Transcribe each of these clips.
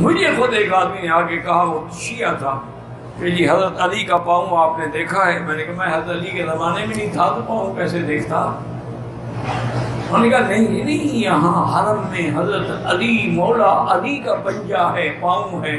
मुझे खुद एक आदमी ने आके कहा, वो शिया था, कि जी हजरत अली का पाँव आपने देखा है? मैंने कहा मैं हजरत अली के ज़माने में नहीं था तो पाँव कैसे देखता? उन्होंने कहा नहीं नहीं, यहाँ हरम में हजरत अली, मौला अली का पंजा है, पाँव है।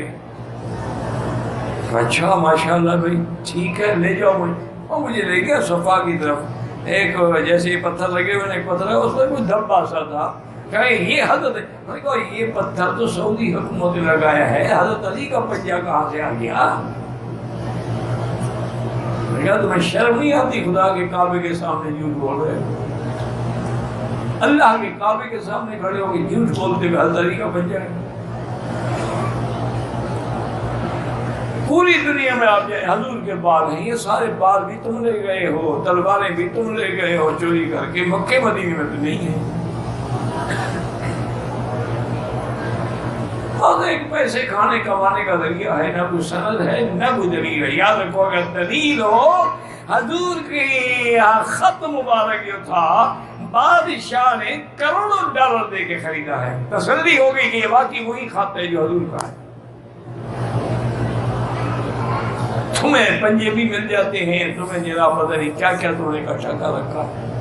अच्छा माशाल्लाह भाई, ठीक है ले जाओ मुझे। और मुझे ले गया सफ़ा की तरफ, एक जैसे पत्थर लगे हुए एक पत्थर है, उसमें कोई धब्बा सा था। कहे ये हजरत, मैंने कहा ये पत्थर तो सऊदी हुकूमत ने लगाया है, हजरत अली का पंजा कहाँ से आ गया? मैंने कहा तुम्हें शर्म नहीं आती? खुदा के काबे के सामने झूठ बोल रहे हो, अल्लाह के काबे के सामने खड़े होकर झूठ बोलते हुए हजरत अली का पंजा है। पूरी दुनिया में आप जाए, हजूर के बाल हैं, ये सारे बाल भी तुम ले गए हो, तलवारें भी तुम ले गए हो चोरी करके, मक्के मदीने में तो नहीं है। और एक पैसे खाने कमाने का जरिया है, ना कोई सनद है ना कोई दलील है। याद रखो, अगर दलील हो, हजूर के यहाँ खत मुबारक जो था, बादशाह ने करोड़ों डॉलर दे के खरीदा है। तसल्ली हो गई कि ये वाकई वही खत है जो हजूर का है। तुम्हें पंजे भी मिल जाते हैं, तुम्हें जरा पता नहीं क्या क्या तुमने इकट्ठा कर रखा है।